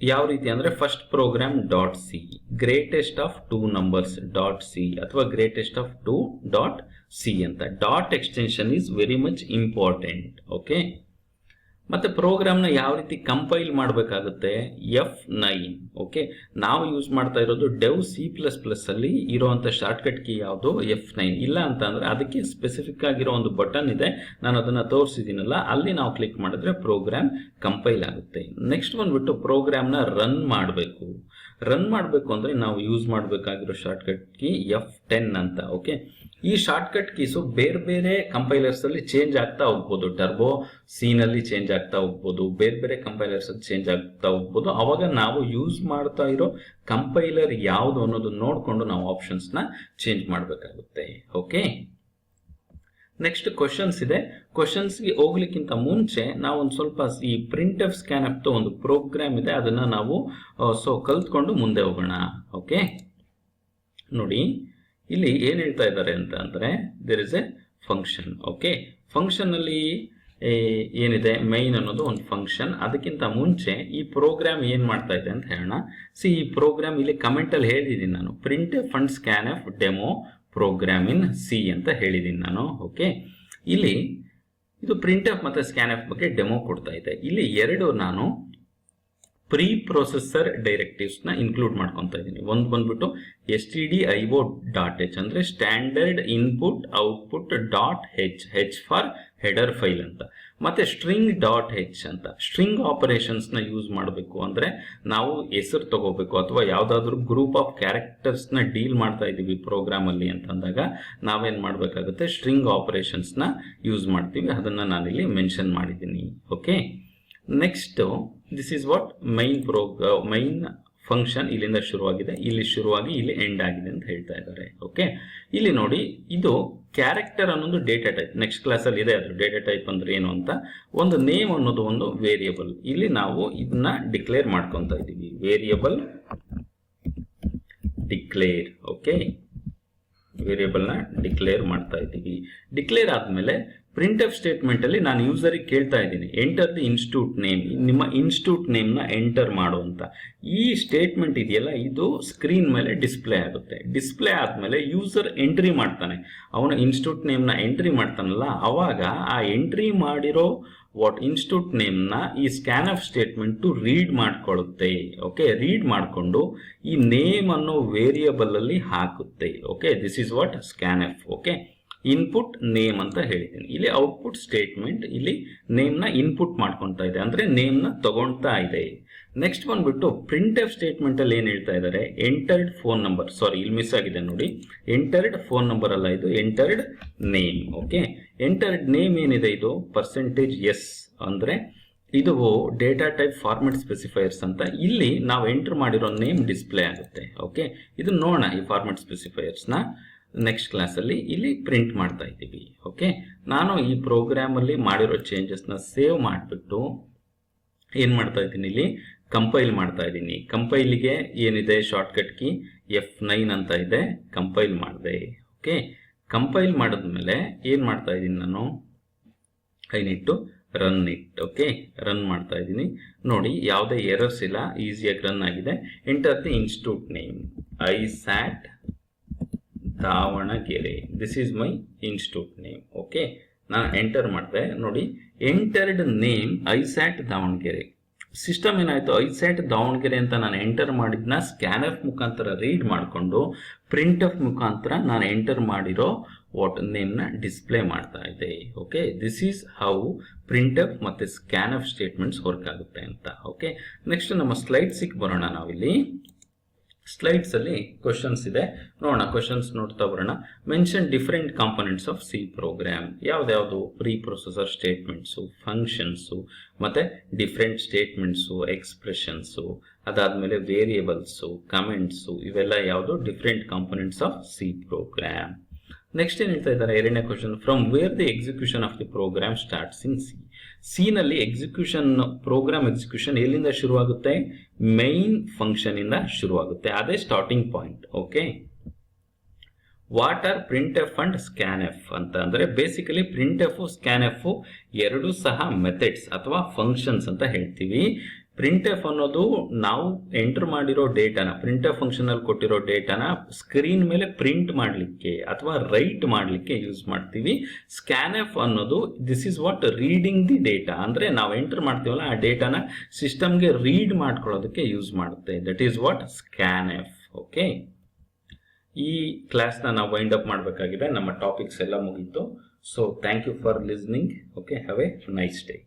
ಯಾವ ರೀತಿ ಅಂದ್ರೆ first program .c greatest of 2 numbers .c ಅಥವಾ ಗ್ರೇಟೆಸ್ಟ್ ಆಫ್ 2.c ಅಂತ. Dot extension is very much important. Okay, ಮತ್ತೆ ಪ್ರೋಗ್ರಾಮ್ನ ಯಾವ ರೀತಿ ಕಂಪೈಲ್ ಮಾಡಬೇಕಾಗುತ್ತೆ, F9. ಓಕೆ, ನಾವು ಯೂಸ್ ಮಾಡ್ತಾ ಇರೋದು ಡೆವ್ C++ ಅಲ್ಲಿ ಇರುವಂತ ಶಾರ್ಟ್ಕಟ್ ಕೀ ಯಾವುದು, F9. ಇಲ್ಲ ಅಂತ ಅಂದ್ರೆ ಅದಕ್ಕೆ ಸ್ಪೆಸಿಫಿಕ್ ಆಗಿರೋ ಒಂದು ಬಟನ್ ಇದೆ, ನಾನು ಅದನ್ನ ತೋರಿಸಿದ್ದೀನಲ್ಲ, ಅಲ್ಲಿ ನಾವು ಕ್ಲಿಕ್ ಮಾಡಿದ್ರೆ ಪ್ರೋಗ್ರಾಮ್ ಕಂಪೈಲ್ ಆಗುತ್ತೆ. ನೆಕ್ಸ್ಟ್ ಬಂದ್ಬಿಟ್ಟು ಪ್ರೋಗ್ರಾಮ್ನ ರನ್ ಮಾಡಬೇಕು. ರನ್ ಮಾಡಬೇಕು ಅಂದರೆ ನಾವು ಯೂಸ್ ಮಾಡಬೇಕಾಗಿರೋ ಶಾರ್ಟ್ಕಟ್ ಕೀ F10 ಅಂತ. ಓಕೆ, ಈ ಶಾರ್ಟ್ಕಟ್ ಕೀಸು ಬೇರೆ ಬೇರೆ ಕಂಪೈಲರ್ಸಲ್ಲಿ ಚೇಂಜ್ ಆಗ್ತಾ ಹೋಗ್ಬೋದು. ಟರ್ಬೋ ಸಿನಲ್ಲಿ ಚೇಂಜ್ ಆಗ್ತಾ ಹೋಗ್ಬೋದು, ಬೇರೆ ಬೇರೆ ಕಂಪೈಲರ್ಸಲ್ಲಿ ಚೇಂಜ್ ಆಗ್ತಾ ಹೋಗ್ಬೋದು. ಅವಾಗ ನಾವು ಯೂಸ್ ಮಾಡ್ತಾ ಇರೋ ಕಂಪೈಲರ್ ಯಾವುದು ಅನ್ನೋದು ನೋಡಿಕೊಂಡು ನಾವು ಆಪ್ಷನ್ಸ್ನ ಚೇಂಜ್ ಮಾಡಬೇಕಾಗುತ್ತೆ. ಓಕೆ, ನೆಕ್ಸ್ಟ್ ಕ್ವಶನ್ಸ್ ಇದೆ. ಕ್ವಶನ್ಸ್ಗೆ ಹೋಗ್ಲಿಕ್ಕಿಂತ ಮುಂಚೆ ನಾವು ಒಂದು ಸ್ವಲ್ಪ ಈ ಪ್ರಿಂಟ್ ಎಫ್ ಸ್ಕ್ಯಾನ್ ಎಫ್ ಒಂದು ಪ್ರೋಗ್ರಾಮ್ ಇದೆ, ಅದನ್ನ ನಾವು ಕಲ್ತ್ಕೊಂಡು ಮುಂದೆ ಹೋಗೋಣ. ಓಕೆ, ನೋಡಿ ಇಲ್ಲಿ ಏನ್ ಹೇಳ್ತಾ ಇದ್ದಾರೆ ಅಂತ ಅಂದ್ರೆ there is a function. Okay, function ಅಲ್ಲಿ ಏನಿದೆ, ಮೈನ್ ಅನ್ನೋದು ಒಂದು ಫಂಕ್ಷನ್. ಅದಕ್ಕಿಂತ ಮುಂಚೆ ಈ ಪ್ರೋಗ್ರಾಮ್ ಏನ್ ಮಾಡ್ತಾ ಇದೆ ಅಂತ ಹೇಳೋಣ. ಈ ಪ್ರೋಗ್ರಾಮ್ ಇಲ್ಲಿ ಕಮೆಂಟ್ ಅಲ್ಲಿ ಹೇಳಿದೀನಿ ನಾನು, printf and scanf demo program in C ಅಂತ ಹೇಳಿದ್ದೀನಿ ನಾನು. ಓಕೆ, ಇಲ್ಲಿ ಇದು ಪ್ರಿಂಟ್ ಎಫ್ ಮತ್ತೆ ಸ್ಕ್ಯಾನ್ ಎಫ್ ಬಗ್ಗೆ ಡೆಮೋ ಕೊಡ್ತಾ ಇದೆ. ಇಲ್ಲಿ ಎರಡು ನಾನು ಪ್ರೀ ಪ್ರೊಸೆಸರ್ ಡೈರೆಕ್ಟಿವ್ಸ್ ನ ಇನ್ಕ್ಲೂಡ್ ಮಾಡ್ಕೊತಾ ಇದ್ದೀನಿ. ಒಂದು ಬಂದ್ಬಿಟ್ಟು stdio.h ಅಂದ್ರೆ standard input output dot H for header file ಅಂತ, ಮತ್ತೆ string.h ಅಂತ. ಸ್ಟ್ರಿಂಗ್ ಆಪರೇಷನ್ಸ್ ನ ಯೂಸ್ ಮಾಡಬೇಕು ಅಂದ್ರೆ ನಾವು ಹೆಸರು ತಗೋಬೇಕು ಅಥವಾ ಯಾವ್ದಾದ್ರು ಗ್ರೂಪ್ ಆಫ್ ಕ್ಯಾರೆಕ್ಟರ್ಸ್ ನ ಡೀಲ್ ಮಾಡ್ತಾ ಇದೀವಿ ಪ್ರೋಗ್ರಾಮ್ ಅಲ್ಲಿ ಅಂತಂದಾಗ ನಾವೇನ್ ಮಾಡ್ಬೇಕಾಗುತ್ತೆ, ಸ್ಟ್ರಿಂಗ್ ಆಪರೇಷನ್ಸ್ ನ ಯೂಸ್ ಮಾಡ್ತೀವಿ. ಅದನ್ನ ನಾನಿಲ್ಲಿ ಮೆನ್ಷನ್ ಮಾಡಿದ್ದೀನಿ. Okay, next this is what main function ಇಲ್ಲಿಂದ ಶುರುವಾಗಿದೆ, ಇಲ್ಲಿ ಶುರುವಾಗಿ ಇಲ್ಲಿ ಎಂಡ್ ಆಗಿದೆ ಅಂತ ಹೇಳ್ತಾ ಇದ್ದಾರೆ. ಓಕೆ, ಇಲ್ಲಿ ನೋಡಿ ಇದು ಕ್ಯಾರೆಕ್ಟರ್ ಅನ್ನೋದು ಡೇಟಾ ಟೈಪ್. ನೆಕ್ಸ್ಟ್ ಕ್ಲಾಸ್ ಅಲ್ಲಿ ಇದೆ ಅದು ಡೇಟಾ ಟೈಪ್ ಅಂದ್ರೆ ಏನು ಅಂತ. ಒಂದು ನೇಮ್ ಅನ್ನೋದು ಒಂದು ವೇರಿಯಬಲ್. ಇಲ್ಲಿ ನಾವು ಇದನ್ನ ಡಿಕ್ಲೇರ್ ಮಾಡ್ಕೊಂತ ಇದೀವಿ, ವೇರಿಯಬಲ್ ಡಿಕ್ಲೇರ್. ಓಕೆ, ವೇರಿಯಬಲ್ ನ ಡಿಕ್ಲೇರ್ ಮಾಡ್ತಾ ಇದ್ದೀವಿ. ಡಿಕ್ಲೇರ್ ಆದ್ಮೇಲೆ ಪ್ರಿಂಟ್ ಎಫ್ ಸ್ಟೇಟ್ಮೆಂಟ್ ಅಲ್ಲಿ ನಾನು ಯೂಸರ್ ಕೇಳ್ತಾ ಇದ್ದೀನಿ, ಎಂಟರ್ ದಿ ಇನ್ಸ್ಟಿಟ್ಯೂಟ್ ನೇಮ್, ನಿಮ್ಮ ಇನ್ಸ್ಟಿಟ್ಯೂಟ್ ನೇಮ್ ನ ಎಂಟರ್ ಮಾಡು ಅಂತ. ಈ ಸ್ಟೇಟ್ಮೆಂಟ್ ಇದೆಯಲ್ಲ, ಇದು ಸ್ಕ್ರೀನ್ ಮೇಲೆ ಡಿಸ್ಪ್ಲೇ ಆಗುತ್ತೆ. ಡಿಸ್ಪ್ಲೇ ಆದ್ಮೇಲೆ ಯೂಸರ್ ಎಂಟ್ರಿ ಮಾಡ್ತಾನೆ, ಅವನ ಇನ್ಸ್ಟಿಟ್ಯೂಟ್ ನೇಮ್ ನ ಎಂಟ್ರಿ ಮಾಡ್ತಾನಲ್ಲ, ಅವಾಗ ಆ ಎಂಟ್ರಿ ಮಾಡಿರೋ ಇನ್ಸ್ಟಿಟ್ಯೂಟ್ ನೇಮ್ ನ ಈ ಸ್ಕ್ಯಾನ್ ಆಫ್ ಸ್ಟೇಟ್ಮೆಂಟ್ ರೀಡ್ ಮಾಡ್ಕೊಳ್ಳುತ್ತೆ. ಓಕೆ, ರೀಡ್ ಮಾಡಿಕೊಂಡು ಈ ನೇಮ್ ಅನ್ನೋ ವೇರಿಯಬಲ್ ಅಲ್ಲಿ ಹಾಕುತ್ತೆ. Okay, this is what scanf. Okay, input name ಅಂತ ಹೇಳಿದ್ದೀನಿ. ಇಲ್ಲಿ ಔಟ್ಪುಟ್ ಸ್ಟೇಟ್ಮೆಂಟ್ ಇಲ್ಲಿ ನೇಮ್ ನ ಇನ್ಪುಟ್ ಮಾಡ್ಕೊಂತಾ ಇದೆ, ಅಂದ್ರೆ ನೇಮ್ ನ ತಗೊಳ್ತಾ ಇದೆ. ನೆಕ್ಸ್ಟ್ ಬಂದ್ಬಿಟ್ಟು ಪ್ರಿಂಟ್ ಎಫ್ ಸ್ಟೇಟ್ಮೆಂಟ್ ಅಲ್ಲಿ ಏನ್ ಹೇಳ್ತಾ ಇದ್ದಾರೆ, ಎಂಟರ್ಡ್ ಫೋನ್ ನಂಬರ್. ಸಾರಿ, ಇಲ್ಲಿ ಮಿಸ್ ಆಗಿದೆ ನೋಡಿ, ಎಂಟರ್ಡ್ ಫೋನ್ ನಂಬರ್ ಅಲ್ಲ, ಇದು entered name. Okay, entered name ಏನಿದೆ ಇದು %s ಅಂದ್ರೆ ಇದು ಡೇಟಾ ಟೈಪ್ ಫಾರ್ಮೆಟ್ ಸ್ಪೆಸಿಫೈಯರ್ಸ್ ಅಂತ. ಇಲ್ಲಿ ನಾವು ಎಂಟರ್ ಮಾಡಿರೋ ನೇಮ್ ಡಿಸ್ಪ್ಲೇ ಆಗುತ್ತೆ. ಓಕೆ, ಇದು ನೋಡೋಣ ಈ ಫಾರ್ಮೆಟ್ ಸ್ಪೆಸಿಫೈಯರ್ಸ್ ನ ನೆಕ್ಸ್ಟ್ ಕ್ಲಾಸ್ ಅಲ್ಲಿ ಇಲ್ಲಿ ಪ್ರಿಂಟ್ ಮಾಡ್ತಾ ಇದ್ದೀವಿ. ಓಕೆ, ನಾನು ಈ ಪ್ರೋಗ್ರಾಮ್ ಅಲ್ಲಿ ಮಾಡಿರೋ ಚೇಂಜಸ್ ನ ಸೇವ್ ಮಾಡಿಬಿಟ್ಟು ಏನ್ ಮಾಡ್ತಾ ಇದ್ದೀನಿ, ಇಲ್ಲಿ ಕಂಪೈಲ್ ಮಾಡ್ತಾ ಇದ್ದೀನಿ. ಕಂಪೈಲ್ಗೆ ಏನಿದೆ ಶಾರ್ಟ್ಕಟ್ ಕೀ F9 ಅಂತ ಇದೆ, ಕಂಪೈಲ್ ಮಾಡಿದೆ. ಓಕೆ, ಕಂಪೈಲ್ ಮಾಡಿದ್ಮೇಲೆ ಏನ್ ಮಾಡ್ತಾ ಇದ್ದೀನಿ ನಾನು, I need to run it. Okay, run ಮಾಡ್ತಾ ಇದ್ದೀನಿ. ನೋಡಿ ಯಾವುದೇ ಎರರ್ಸ್ ಇಲ್ಲ, ಈಸಿಯಾಗಿ ರನ್ ಆಗಿದೆ. ಎಂಟರ್ ದಿ ಇನ್ಸ್ಟಿಟ್ಯೂಟ್ ನೇಮ್ ಐಸ್ಯಾಟ್ Davangere, this is my institute name. Okay, ನಾನು ಎಂಟರ್ ಮಾಡಿದೆ. ನೋಡಿ, ಎಂಟರ್ಡ್ ನೇಮ್ ಐಸ್ಯಾಟ್ ದಾವಣಗೆರೆ. ಸಿಸ್ಟಮ್ ಏನಾಯ್ತು, ಐಸ್ಯಾಟ್ ದಾವಣಗೆರೆ ಅಂತ ನಾನು ಎಂಟರ್ ಮಾಡಿದ್ನ ಸ್ಕ್ಯಾನ್ ಎಫ್ ಮುಖಾಂತರ ರೀಡ್ ಮಾಡಿಕೊಂಡು ಪ್ರಿಂಟ್ ಎಫ್ ಮುಖಾಂತರ ನಾನು ಎಂಟರ್ ಮಾಡಿರೋ ನೇಮ್ ನ ಡಿಸ್ಪ್ಲೇ ಮಾಡ್ತಾ ಇದೆ. Okay, this is how printf ಮತ್ತೆ ಸ್ಕ್ಯಾನ್ ಎಫ್ ಸ್ಟೇಟ್ಮೆಂಟ್ಸ್ ವರ್ಕ್ ಆಗುತ್ತೆ ಅಂತ. ಓಕೆ, ನೆಕ್ಸ್ಟ್ ನಮ್ಮ ಸ್ಲೈಡ್ಸಿಗೆ ಬರೋಣ. ನಾವಿಲ್ಲಿ ಸ್ಲೈಡ್ಸ್ ಅಲ್ಲಿ ಕ್ವಶನ್ಸ್ ಇದೆ, ನೋಡೋಣ. ಕ್ವಶನ್ಸ್ ನೋಡ್ತಾ ಬರೋಣ. Mention different components of C program. ಯಾವ್ದಾವ್ದು, ಪ್ರೀ ಪ್ರೊಸೆಸರ್ ಸ್ಟೇಟ್ಮೆಂಟ್ಸು, ಫಂಕ್ಷನ್ಸು, ಮತ್ತೆ ಡಿಫರೆಂಟ್ ಸ್ಟೇಟ್ಮೆಂಟ್ಸು, ಎಕ್ಸ್ಪ್ರೆಷನ್ಸು, ಅದಾದ್ಮೇಲೆ ವೇರಿಯೇಬಲ್ಸು, ಕಮೆಂಟ್ಸು, ಇವೆಲ್ಲ ಯಾವುದು different components of C program. Next ಏನ್ ಹೇಳ್ತಾ ಇದ್ದಾರೆ, ಎರಡನೇ question, from where the execution of the program starts in C. C ನಲ್ಲಿ ಎಕ್ಸಿಕ್ಯೂಷನ್, ಪ್ರೋಗ್ರಾಮ್ ಎಕ್ಸಿಕ್ಯೂಷನ್ ಎಲ್ಲಿಂದ ಶುರುವಾಗುತ್ತೆ, ಮೈನ್ ಫಂಕ್ಷನ್ ಇಂದ ಶುರುವಾಗುತ್ತೆ, ಅದೇ starting point. Okay, what are printf and scanf ಅಂತ ಅಂದ್ರೆ basically print F scan F ಎರಡು ಸಹ ಮೆಥಡ್ಸ್ ಅಥವಾ ಫಂಕ್ಷನ್ಸ್ ಅಂತ ಹೇಳ್ತೀವಿ. ಪ್ರಿಂಟ್ ಎಫ್ ಅನ್ನೋದು ನಾವು ಎಂಟರ್ ಮಾಡಿರೋ ಡೇಟಾನ, ಪ್ರಿಂಟ್ ಎಫ್ ಫಂಕ್ಷನ್ ಅಲ್ಲಿ ಕೊಟ್ಟಿರೋ ಡೇಟಾನ ಸ್ಕ್ರೀನ್ ಮೇಲೆ ಪ್ರಿಂಟ್ ಮಾಡಲಿಕ್ಕೆ ಅಥವಾ ರೈಟ್ ಮಾಡಲಿಕ್ಕೆ ಯೂಸ್ ಮಾಡ್ತೀವಿ. ಸ್ಕ್ಯಾನ್ ಎಫ್ ಅನ್ನೋದು this is what reading the data, ಅಂದ್ರೆ ನಾವು ಎಂಟರ್ ಮಾಡ್ತೀವಲ್ಲ ಆ ಡೇಟಾನ ಸಿಸ್ಟಮ್ಗೆ ರೀಡ್ ಮಾಡ್ಕೊಳ್ಳೋದಕ್ಕೆ ಯೂಸ್ ಮಾಡುತ್ತೆ. That is what scanf. Okay, ಈ ಕ್ಲಾಸ್ನ ನಾವು ವೈಂಡ್ ಅಪ್ ಮಾಡಬೇಕಾಗಿದೆ. ನಮ್ಮ ಟಾಪಿಕ್ಸ್ ಎಲ್ಲ ಮುಗೀತು. So thank you for listening. Okay, have a nice day.